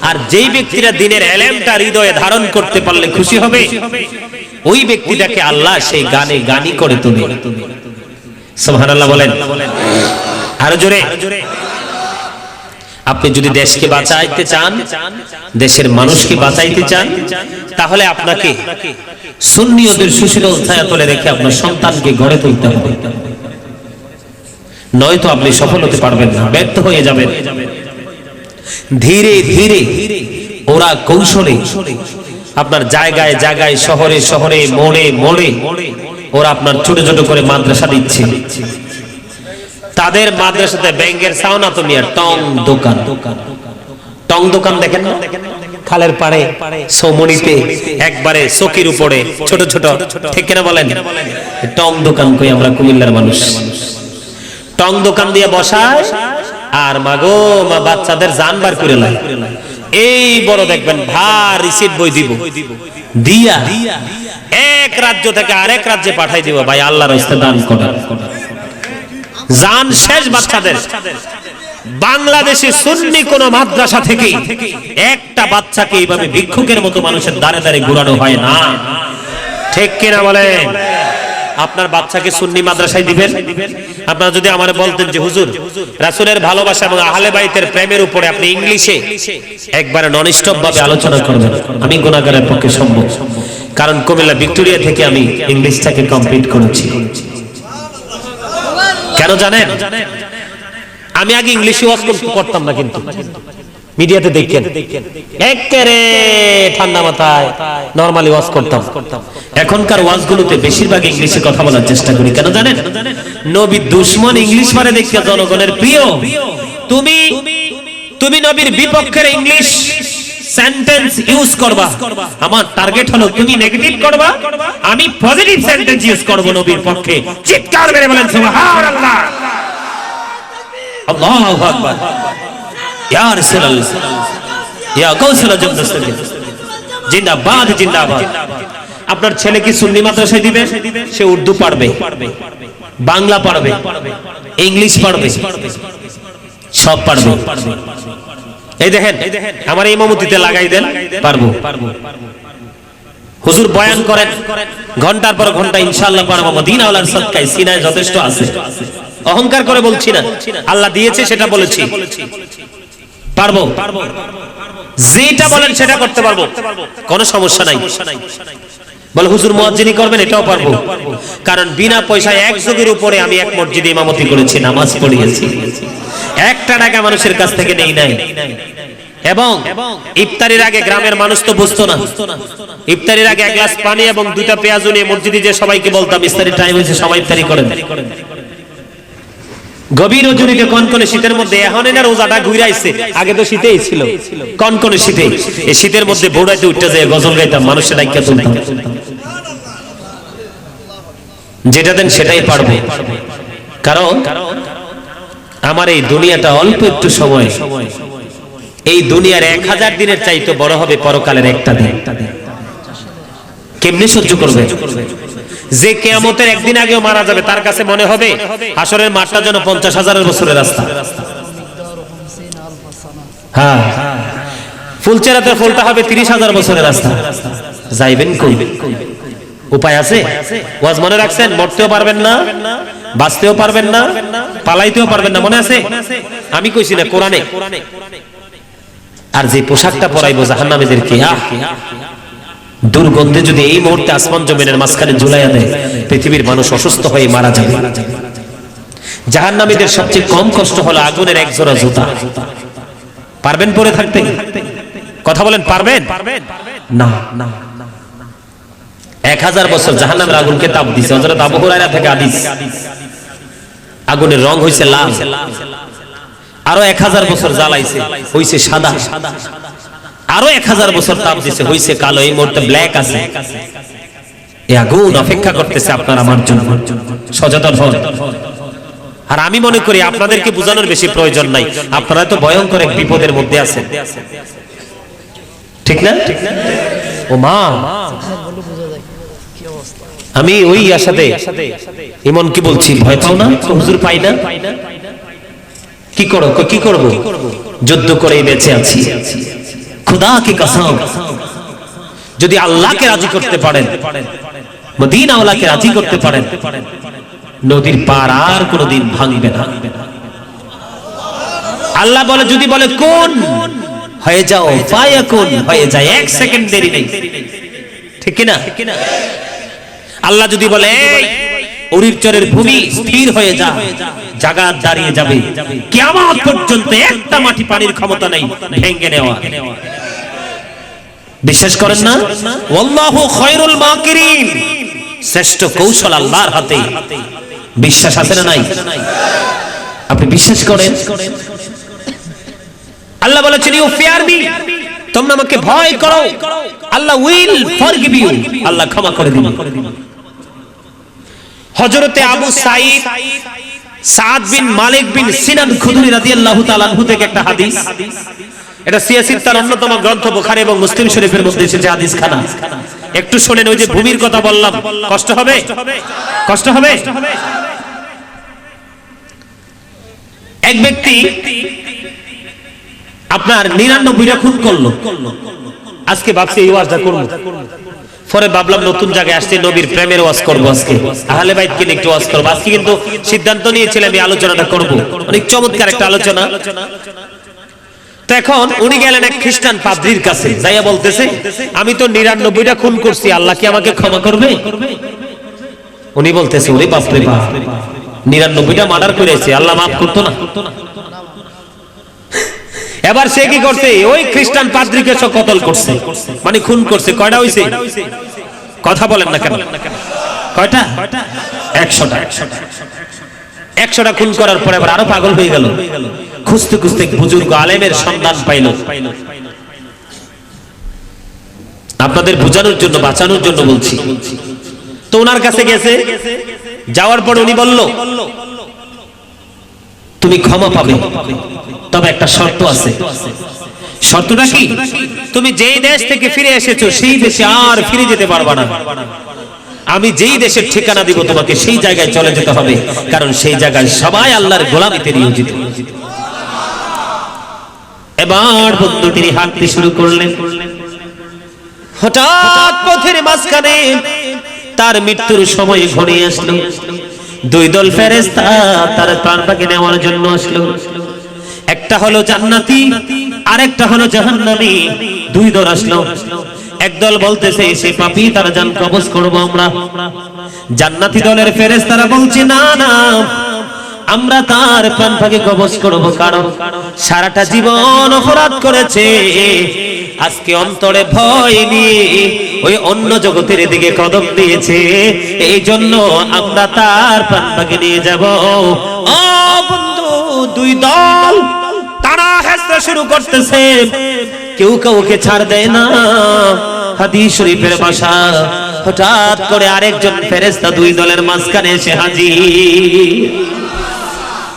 আর যেই ব্যক্তিরা দ্বীনের এলেমটা হৃদয়ে ধারণ করতে পারলে খুশি হবে, ওই ব্যক্তিটাকে আল্লাহ সেই গানে গানি করে তোলে। সুবহানাল্লাহ বলেন আরো জোরে। আপনি যদি দেশকে বাঁচাইতে চান, দেশের মানুষকে বাঁচাইতে চান, তাহলে আপনাকে সুন্নিয়তের সুশীতল ছায়াতলে রেখে আপনার সন্তানকে গড়ে তুলতে হবে, নয়তো আপনি সফল হতে পারবেন না, ব্যর্থ হয়ে যাবেন। ধীরে ধীরে ওরা কৌশলে আপনার জায়গায় জায়গায়, শহরে শহরে, মোড়ে মোড়ে ওরা আপনার ছোট ছোট করে মাদ্রাসা দিচ্ছে। তাদের মাদ্রাসাতে ব্যাংকের সাউনা তো মিয়া টং দোকান, টং দোকান দেখেন না? খালের পাড়ে, সোমনিতে, একবারে চকির উপরে ছোট ছোট, ঠিক কিনা বলেন? টং দোকান কই আমরা কুমিল্লার মানুষ। টং দোকান দিয়ে বসায়, আর মাগো মা বাচ্চাদের জান বার করে লাই, এই বড় দেখবেন ভার রিসিট বই দিব, দিয়া এক রাজ্য থেকে আরেক রাজ্যে পাঠাই দিব। ভাই আল্লাহর রাস্তায় দান করেন, জান শেষ বাচ্চাদের। বাংলাদেশে সুন্নি কোন মাদ্রাসা থেকে একটা বাচ্চাকে এইভাবে ভিক্ষুকের মতো মানুষের দাঁড়ে দাঁড়ে ঘুরানো হয় না, ঠিক কিনা বলেন? আপনার বাচ্চাকে সুন্নি মাদ্রাসায় দিবেন? আপনারা যদি আমারে বলতেন যে হুজুর রাসূলের ভালোবাসা এবং আহলে বাইতের প্রেমের উপরে আপনি ইংলিশে একবারে নন স্টপ ভাবে আলোচনা করবেন, আমি গুনাহগারের পক্ষে সম্ভব। কারণ কুমিল্লা ভিক্টোরিয়া থেকে আমি ইংলিশটাকে কমপ্লিট করেছি। কেন জানেন? আমি আগে ইংলিশে ওয়াজ করতাম না, কিন্তু মিডিয়াতে দেখেন একেবারে ঠান্ডা মাথায় নরমালি ওয়াজ করতাম। এখনকার ওয়াজগুলোতে বেশিরভাগ ইংলিশে কথা বলার চেষ্টা করি। কেন জানেন? নবী দুশমন ইংলিশ পারে দেখিয়া জনগণের প্রিয়। তুমি নবীর বিপক্ষের ইংলিশ সেন্টেন্স ইউজ করবা, আমার টার্গেট হলো তুমি নেগেটিভ করবা, আমি পজিটিভ সেন্টেন্স ইউজ করব নবীর পক্ষে। চিৎকার মেরে বলেন সুবহানাল্লাহ, আল্লাহু আকবার, ইয়া রাসূলুল্লাহ, ইয়া গাউসুল আজম দস্তগীর, জিন্দাবাদ জিন্দাবাদ। আপনার ছেলে কি সুন্নি মাদ্রাসায় দিবেন? সে উর্দু পারবে, বাংলা পারবে, ইংলিশ পারবে, সব পারবে। এই দেখেন আমার ইমামতিতে লাগাই দেন, পারবো। হুজুর বয়ান করেন ঘন্টার পর ঘন্টা, ইনশাআল্লাহ পারবো। মদিনা ওয়ালার সদকায় সিনায় যথেষ্ট আছে। অহংকার করে বলছি না, আল্লাহ দিয়েছে সেটা বলেছি, পারবো। যেটা বলেন সেটা করতে পারবো, কোনো সমস্যা নাই। বলে হুজুর মুয়াজ্জিনি করবেন, এটাও পারবো। কারণ বিনা পয়সায় এক যুগের উপরে আমি এক মসজিদে ইমামতি করেছি, নামাজ পড়িয়েছি, একটা টাকা মানুষের কাছ থেকে নেই নাই। এবং ইফতারির আগে গ্রামের মানুষ তো বুঝতো না, ইফতারির আগে এক গ্লাস পানি এবং দুইটা পেঁয়াজ নিয়ে মসজিদে যে সবাইকে বলতাম ইফতারির টাইম হয়েছে, সবাই ইফতারি করেন। গভীর রজনীতে কনকনে শীতের মধ্যে, এখন না রোজাটা ঘুরে আইছে, আগে তো শীতেই ছিল, কনকনে শীতে। এই শীতের মধ্যে বোড়াইতে উঠতে যায় গজল গাইতাম, মানুষের ডাইকা তুলতাম। যেটা দেন সেটাই পারবে, কারণ আমার এই দুনিয়াটা অল্প একটু সময়। এই দুনিয়ার 1000 দিনের চাইতে বড় হবে পরকালের একটা দিন। কেমনে সহ্য করবে? যে কিয়ামতের একদিন আগেও মারা যাবে, তার কাছে মনে হবে হাসরের মাঠটা যেন 50,000 বছরের রাস্তা। হ্যাঁ, ফুলচেরাতে ফুলটা হবে 30,000 বছরের রাস্তা। যাইবেন কই? উপায় আছে? ওয়াজ মনে রাখছেন? মরতেও পারবেন না, বাঁচতেও পারবেন না, পালাইতেও পারবেন না, মনে আছে? আমি কইছি না, কোরআনে। আর যে পোশাকটা পরাইবো জাহান্নামীদেরকে, দুর্গন্ধে যদি এই মুহূর্তে আসমান জমিনের মাঝখানে ঝুলাইয়া দেয়, পৃথিবীর মানুষ অসুস্থ হয়ে মারা যাবে। জাহান্নামীদের সবচেয়ে কম কষ্ট হলো আগুনের এক জোড়া জুতা। পারবেন পরে থাকতে? কথা বলেন, পারবেন? না না, 1000 বছর জাহান্নামের আগুনকে তাপ দিছে। হযরত আবু হুরায়রা থেকে হাদিস, আগুনের রং হইছে লাল, আরো 1000 বছর জ্বালাইছে, হইছে সাদা, আরো 1000 বছর তাপ দিছে, হইছে কালো। এই মুহূর্তে ব্ল্যাক আছে। এই আগুন অপেক্ষা করতেছে আপনার আমার জন্য, সচেতন হন। আর আমি মনে করি আপনাদেরকে বোঝানোর বেশি প্রয়োজন নাই, আপনারা তো ভয়ঙ্কর এক বিপদের মধ্যে আছেন, ঠিক না? ও মা, আমি ওই আশাতে ইমন কি বলছি, ভয় পাও না? হুজুর পাই না, কি করো? কি করব? যুদ্ধ করে বেঁচে আছি। খুদা কি কসম, যদি আল্লাহকে রাজি করতে পারেন, মদিনা ওয়ালাকে রাজি করতে পারেন, নদীর পার আর কোনদিন ভাঙবে না। আল্লাহ বলে, যদি বলে কোন হয়ে যাও, ফায়াকুন হয়ে যায়, 1 সেকেন্ড দেরি নেই, ঠিক কি না? আল্লাহ যদি বলে এই উরির চরের ভূমি স্থির হয়ে যা, জায়গা দাঁড়িয়ে যাবে। কিয়ামত পর্যন্ত একটা মাটি পানির ক্ষমতা নাই ভেঙে নেওয়া। বিশ্বাস করেন না? ওয়াল্লাহু খায়রুল মাকিরিন, শ্রেষ্ঠ কৌশল আল্লাহর হাতে। বিশ্বাস আছে না নাই? আপনি বিশ্বাস করেন? আল্লাহ বলেছেন ইউ ফিয়ার মি, তোমরা আমাকে ভয় করো, আল্লাহ উইল ফরগিভ ইউ, আল্লাহ ক্ষমা করে দিবেন। হযরতে আবু সাঈদ সাদ বিন মালিক বিন সিনান খুদরি রাদিয়াল্লাহু তাআলা আনহু থেকে একটা হাদিস, এটা সিয়াসিত্তার অন্যতম গ্রন্থ বুখারী এবং মুসলিম শরীফের মধ্যে এসেছে হাদিস খানা। একটু শুনেন, ওই যে ভূমির কথা বললাম, কষ্ট হবে, কষ্ট হবে। এক ব্যক্তি আপনার 99টা খুন করলো। আজকে ভাবছি এই ওয়াজটা করব, পরে ভাবলাম নতুন জায়গায় আসছে, নবীর প্রেমের ওয়াজ করব আজকে, আহলে বাইতকে নিয়ে একটু ওয়াজ করব আজকে। কিন্তু সিদ্ধান্ত নিয়েছিলাম আমি আলোচনাটা করব, অনেক চমৎকার একটা আলোচনা। তো এখন উনি গেলেন এক খ্রিস্টান পাদ্রীর কাছে, যাইয়া বলতেছে আমি তো 99টা খুন করছি, আল্লাহ কি আমাকে ক্ষমা করবে? উনি বলতেছে ওরে বাপ রে বাপ, 99টা মার্ডার করেছে, আল্লাহ মাফ করতো না? এবার সে কি করছে, ওই খ্রিস্টান পাদ্রীকে সে কতল করছে, মানে খুন করছে। কয়টা হইছে? কথা বলেন না কেন? কয়টা? 100টা। 100টা খুন করার পরে আবার আরো পাগল হয়ে গেল, খুঁজতে খুঁজতে বুজুর্গ আলেমের সন্ধান পাইল। আপনাদের বোঝানোর জন্য, বাঁচানোর জন্য বলছি। তো ওনার কাছে গেছে, যাওয়ার পর উনি বলল তুমি ক্ষমা পাবে, তবে একটা শর্ত আছে। শর্তটা কি? তুমি যেই দেশ থেকে ফিরে এসেছো সেই দেশে আর ফিরে যেতে পারবা না। আমি যেই দেশের ঠিকানা দিব তোমাকে সেই জায়গায় চলে যেতে হবে, কারণ সেই জায়গায় সবাই আল্লাহর গোলামিতে নিয়োজিত। এবার বন্ধু তিনি হাঁটতে শুরু করলেন। হঠাৎ পথের মাঝখানে তার মৃত্যুর সময় ঘনিয়ে আসলো। দুই দল ফেরেশতা তার প্রাণ পাখি নেওয়ার জন্য আসলো। একটা হলো জান্নাতি, আরেকটা হলো জাহান্নামী। দুই দল আসলো। একদল বলতেছে সে পাপী, তার জান কবজ করব আমরা। জান্নাতি দলের ফেরেশতারা বলছে না না, আমরা তার প্রাণ পাখি কবজ করব, কারণ সারাটা জীবন অপরাধ করেছে, আজকে অন্তরে ভয় নিয়ে ওই অন্য জগতের দিকে কদম দিয়েছে, এই জন্য আমরা তার প্রাণ পাখি নিয়ে যাব। ও বন্ধু, দুই দল তারা হেসতে শুরু করতেছে, কেউ কাউকে ছাড় দেয় না। হাদিস শরীফের ভাষা, হঠাৎ করে আরেকজন ফেরেশতা দুই দলের মাঝখানে এসে হাজির।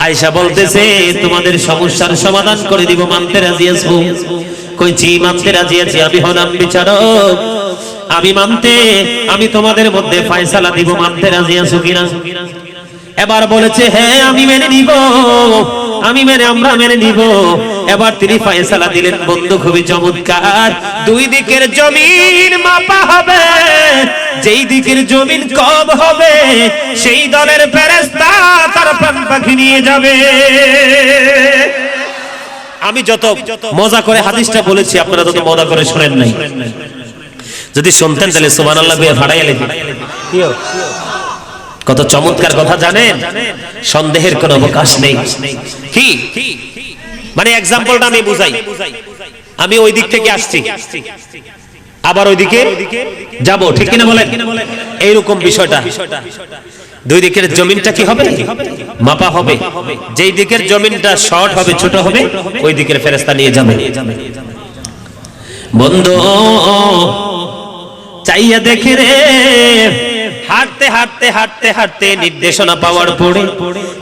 আয়েশা বলতেছে তোমাদের সমস্যার সমাধান করে দিব, মানতে রাজি আছো? কইছি মানতে রাজি আছি, আমি হলাম বিচারক, আমি তোমাদের মধ্যে ফয়সালা দিব, মানতে রাজি আছো কিনা? এবার বলেছে হ্যাঁ আমি মেনে নিব, আমরা মেনে নিব। এবার তিনি ফয়সালা দিলেন। বন্ধু খুবই চমৎকার, দুই দিকের জমিন মাপা হবে, যেই দিকের জমিন কম হবে সেই দলের ফেরেশতা তার প্রাণ পাখি নিয়ে যাবে। আমি যত মজা করে হাদিসটা বলেছি আপনারা তত মজা করে শুনেন নাই। যদি শুনতেন তাহলে সুবহানাল্লাহ দিয়ে ফাড়াইয়া লেখেন। কত চমৎকার কথা জানেন, সন্দেহের কোনো অবকাশ নেই। কি মানে এক্সাম্পলটা আমি বুঝাই। আমি ওই দিক থেকে আসছি, আবার ওইদিকে যাব, ঠিক কিনা বলেন? এইরকম বিষয়টা। দুই দিকের জমিনটা কি হবে? মাপা হবে। যেই দিকের জমিনটা শর্ট হবে, ছোট হবে, ওই দিকের ফেরেশতা নিয়ে যাবে। বন্ধু চাইয়া দেখে রে, হাঁটতে হাঁটতে হাঁটতে হাঁটতে নির্দেশনা পাওয়ার পরে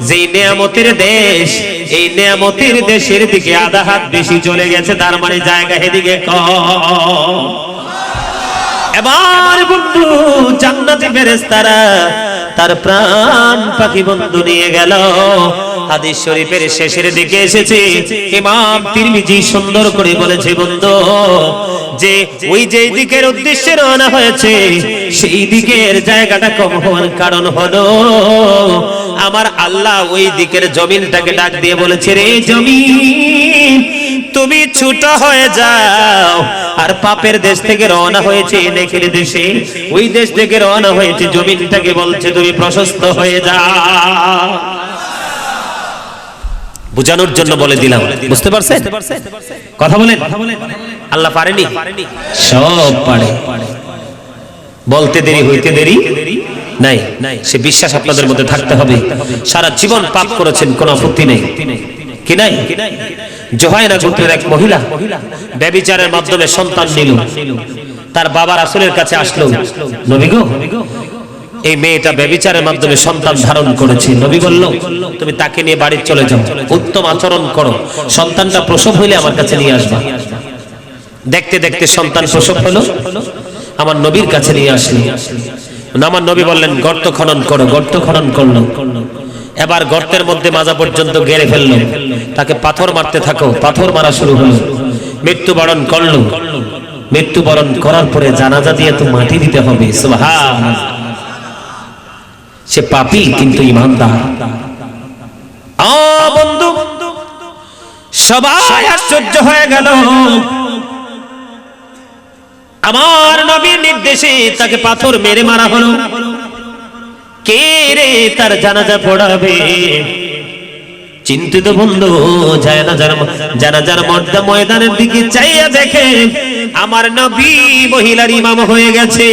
যেই নিয়ামতের দেশ, এই নিয়ামতের দেশের দিকে আধা হাত বেশি চলে গেছে, তার মানে জায়গা এদিকে কম। এবার বন্ধু জান্নাতি ফেরেশতারা তার প্রাণ পাখি বন্ধু নিয়ে গেল। হাদিস শরীফের শেষের দিকে এসেছে, ইমাম তিরমিজি সুন্দর করে বলেছে বন্ধু যে ওই যে দিকের উদ্দেশ্যে রওনা হয়েছে সেই দিকের জায়গাটা কম হওয়ার কারণ হলো আমার আল্লাহ ওই দিকের জমিনটাকে ডাক দিয়ে বলেছে, রে জমিন তুমি ছোট হয়ে যাও। আর পাপের দেশ থেকে রওনা হয়েছে নেকের দেশে, ওই দেশ থেকে রওনা হয়েছে জমিনটাকে বলছে তুমি প্রশস্ত হয়ে যাও। বুঝানোর জন্য বলে দিলাম, বুঝতে পারছেন? কথা বলেন। আল্লাহ পারেনি? সব পারে। বলতে দেরি হইতে দেরি নাই। সে বিশ্বাস আপনাদের মধ্যে থাকতে হবে। সারা জীবন পাপ করেছেন, কোনো আপত্তি নেই, কি নাই? জোহাইনা গোত্রের এক মহিলা ব্যভিচারের মাধ্যমে সন্তান নিল। তার বাবা রাসূলের কাছে আসলো, নবী গো এই মেয়েটা ব্যভিচারের মাধ্যমে সন্তান ধারণ করেছে। নবী বলল, তুমি তাকে নিয়ে বাড়ি চলে যাও, উত্তম আচরণ করো, সন্তানটা প্রসব হইলে আমার কাছে নিয়ে আসবা। দেখতে দেখতে সন্তান প্রসব হলো, আমার নবীর কাছে নিয়ে আসলো। আমার নবী বললেন, গর্ত খনন করো। গর্ত খনন করলো। এবার গর্তের মধ্যে মাজা পর্যন্ত গেড়ে ফেললো। তাকে পাথর মারতে থাকো। পাথর মারা শুরু হলো। মৃত্যুবরণ করলো। মৃত্যুবরণ করার পরে জানাজা দিয়ে তো মাটি দিতে হবে। সুবহানাল্লাহ। সে পাপী কিন্তু ঈমানদার। বন্ধু, সবাই আশ্চর্য হয়ে গেল। আমার নবীর নির্দেশে তাকে পাথর মেরে মারা হলো। কে রে তার জানাজা পড়াবে? চিন্তিত বন্ধু জানাজার ময়দানের দিকে চাইয়া দেখে আমার নবী মহিলার ইমাম হয়ে গেছে।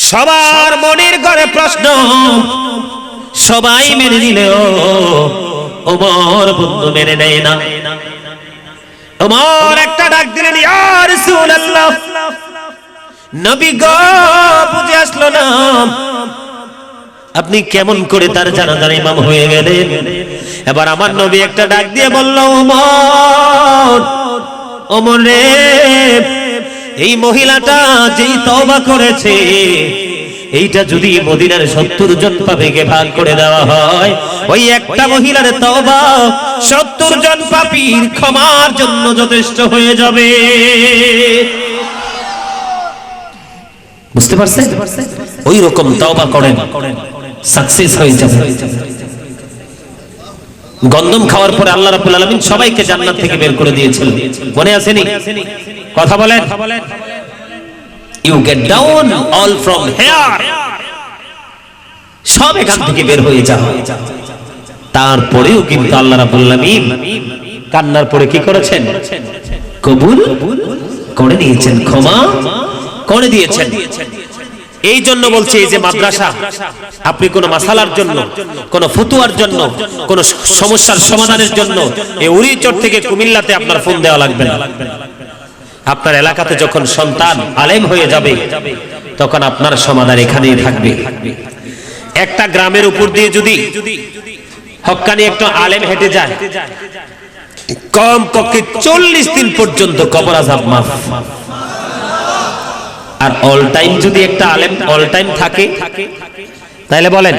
সবার মনের ঘরে প্রশ্ন, সবাই মেনে নিলেও ওমর বন্ধু মেনে নেয় না। ওমর একটা ডাক দিলেন, ইয়া রাসূলুল্লাহ, নবী গো বুঝে আসলো না, আপনি কেমন করে তার জানাজার ইমাম হয়ে গেলেন? এবার আমার নবী একটা ডাক দিয়ে বলল, ওমর, ওমর রে, এই মহিলাটা যেই তওবা করেছে, এইটা যদি মদিনার 70 জন পাপীকে ভাগ করে দেওয়া হয়, ওই একটা মহিলার তওবা 70 জন পাপীর ক্ষমার জন্য যথেষ্ট হয়ে যাবে। বুঝতে পারছেন? ওই রকম তওবা করেন, সাকসেস হয়ে যাবে। গন্ধম খাওয়ার পরে আল্লাহ রাব্বুল আলামিন সবাইকে জান্নাত থেকে বের করে দিয়েছিল, মনে আছে নি? কথা বলেন। You get down all from here, সব এখান থেকে বের হয়ে যাও। তারপরেও কিন্তু আল্লাহ রাব্বুল আলামিন কান্নার পরে কি করেছেন? কবুল করে দিয়েছেন, ক্ষমা করে দিয়েছেন। এই জন্য বলছে, এই যে মাদ্রাসা, আপনি কোন মাসালার জন্য, কোন ফতুয়ার জন্য, কোন সমস্যার সমাধানের জন্য এই উড়িচর থেকে কুমিল্লাতে আপনার ফোন দেওয়া লাগবে না। আপনার এলাকাতে যখন সন্তান আলেম হয়ে যাবে, তখন আপনার সমাধান এখানেই থাকবে। একটা গ্রামের উপর দিয়ে যদি হক্কানি একটা আলেম হেঁটে যায়, কম পক্ষে 40 দিন পর্যন্ত কবর আযাব মাফ। আর অল টাইম যদি একটা আলেম অল টাইম থাকে, তাহলে বলেন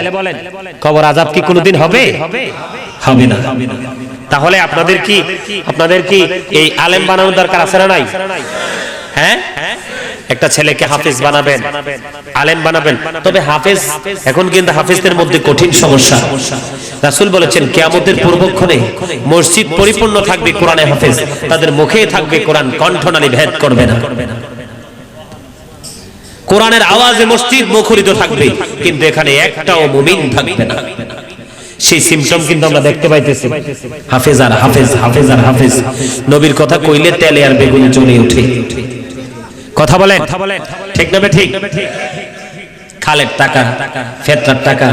কবর আযাব কি কোনোদিন হবে? হবে না। তাহলে আপনাদের কি এই আলেম বানানোর দরকার আছে না নাই? হ্যাঁ, একটা ছেলেকে হাফেজ বানাবেন, আলেম বানাবেন। তবে হাফেজ, এখন কিন্তু হাফেজদের মধ্যে কঠিন সমস্যা। রাসূল বলেছেন, কিয়ামতের পূর্বক্ষণে মসজিদ পরিপূর্ণ থাকবে কোরআনে হাফেজ, তাদের মুখে থাকবে কোরআন, কণ্ঠনালী ভেদ করবে না। কোরআনের আওয়াজে মসজিদ মুখরিত থাকবে, কিন্তু এখানে একটাও মুমিন থাকবে না। সেই সিম্পটম কিন্তু আমরা দেখতে পাইতেছি। হাফেজ আর হাফেজ, হাফেজ আর হাফেজ। নবীর কথা কইলে তেলে আর বেগুনে জ্বলে ওঠে। কথা বলেন, ঠিক না? ঠিক। খালের টাকা, ফেতরার টাকা,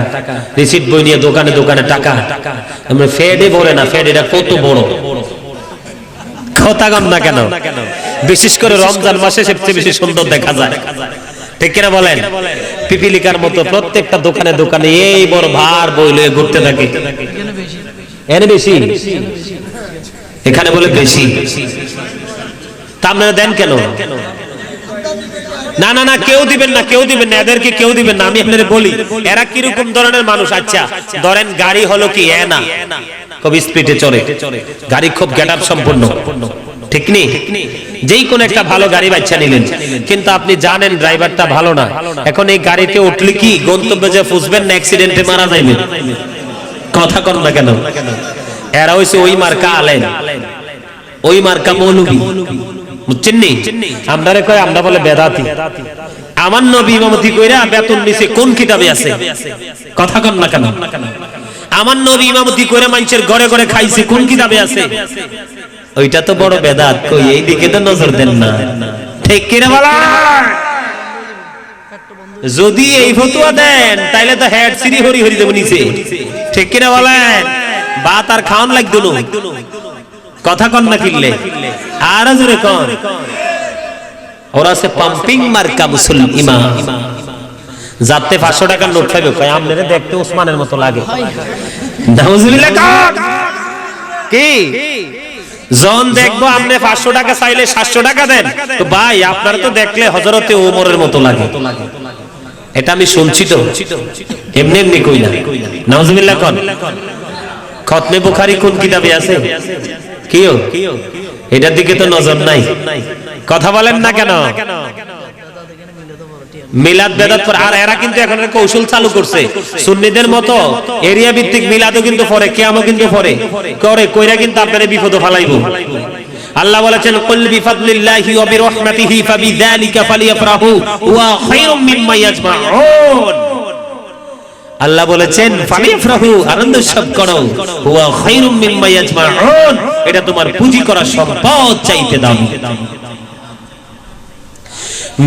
রিসিট বই নিয়ে দোকানে দোকানে টাকা। আমরা ফেডে বলে না, ফেড এটা কত বড় কথা কম না কেন? বিশেষ করে রমজান মাসে সবচেয়ে বেশি সুন্দর দেখা যায়, ঠিক কিনা বলেন? পিপিলিকার মতো প্রত্যেকটা দোকানে দোকানে এই বড় ভার বই লয়ে ঘুরতে থাকে। এনে বেশি, এখানে বলে বেশি। তা আপনারা দেন কেন? না না না, কেউ দিবেন না, কেউ দিবেন না, এদেরকে কেউ দিবেন না। আমি আপনাদের বলি, এরা কিরকম ধরনের মানুষ। আচ্ছা ধরেন গাড়ি হলো কি এনা, খুব স্পিডে চলে, গাড়ি খুব গেটআপ সম্পূর্ণ, ঠিক নেই? যেই কোন একটা ভালো গাড়ি বাচ্চা নিলেন, কিন্তু আপনি জানেন ড্রাইভারটা ভালো না। এখন এই গাড়িতে উঠলে কি গন্তব্যে যে ফুসবেন না, অ্যাক্সিডেন্টে মারা যাইবেন। কথা কন না কেন? এরা হইছে ওই মার্কা আলেম, ওই মার্কা মৌলবী, বুঝছেন নি? আমরারে কয়, আমরা বলে বেদাতি। আমার নবী ইমামতি কইরা বেতন নিছে কোন কিতাবে আছে? কথা কন না কেন? আমার নবী ইমামতি কইরা মানুষের ঘরে ঘরে খাইছে কোন কিতাবে আছে? ওইটা তো বড় বেদাত। কই এই দিকে তো নজর দেন না, ঠিক কিনা বলা? যদি এই ফতোয়া দেন তাইলে তো হেড সিরি হরি হরি দেব নিচে, ঠিক কিনা বলেন? ভাত আর খাওয়ান লাগতো না। কথা কন না কিনলে আর জোরে কন। ওরা আছে পাম্পিং মার্কা মুসলিমা, যাতে 500 টাকার নোট পাইবে কয় আমনে দেখতে ওসমানের মতো লাগে। নাউজুবিল্লাহ কি জন দেখবো আমনে 500 টাকা চাইলে 700 টাকা দেন, তো ভাই আপনারা তো দেখলে হযরতে ওমরের মতো লাগে। এটা আমি শুনছি তো, এমনি এমনি কই না। নাউজুবিল্লাহ কোন খতমে বুখারী কোন কিতাবে আছে? কিও এটার দিকে তো নজর নাই, কথা বলেন না কেন? মিলাদ বেদাত পর আর এরা কিন্তু এখন কৌশল চালু করছে সুন্নিদের মতো এরিয়া ভিত্তিক মিলাদও কিন্তু পড়ে, কিয়ামও কিন্তু পড়ে করে, কইরা কিন্তু আপনারা বিপদে ফেলাইবো। আল্লাহ বলেছেন কুল বিফাদলিল্লাহি ওয়া বিরহমাতিহি ফাবিযালিকা ফালিয়াফরাহু ওয়া খায়রুম মিম্মা ইয়াজমাউন। আল্লাহ বলেছেন ফালিয়াফরাহু, আনন্দ উৎসব করো, ওয়া খায়রুম মিম্মা ইয়াজমাউন, এটা তোমার পুঁজি করা সম্পদ চাইতে দামি।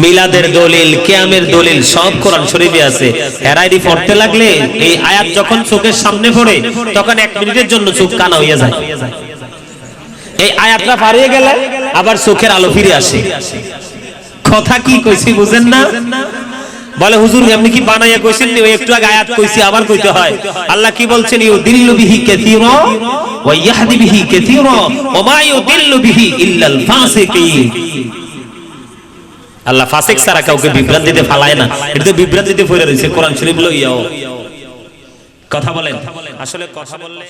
মিলাদের দলিল, কিয়ামের দলিল সব কোরআন শরীফে আছে। এরাইদি পড়তে লাগলে এই আয়াত যখন চোখের সামনে পড়ে তখন 1 মিনিটের জন্য চোখ কানা হয়ে যায়। এই আয়াতটা পারিয়ে গেলে আবার চোখের আলো ফিরে আসে। কথা কি কইছি বুঝেন না? বলে হুজুর আপনি কি বানাইয়া কইছেন নি? ওই একটু আগে আয়াত কইছি আবার কইতে হয়। আল্লাহ কি বলছেন? ইউদিল্লু বিহি কাসীরা ওয়া ইয়াহদি বিহি কাসীরা ওয়া মা ইউদিল্লু বিহি ইল্লাল ফাসিকিন। আল্লাহ ফাসিক ছাড়া কাউকে বিভ্রান্তিতে ফালায় না, এটা তো বিভ্রান্তিতে পড়ে রয়েছে কোরআন শরীফ লইয়াও। কথা বলেন, আসলে কথা বললে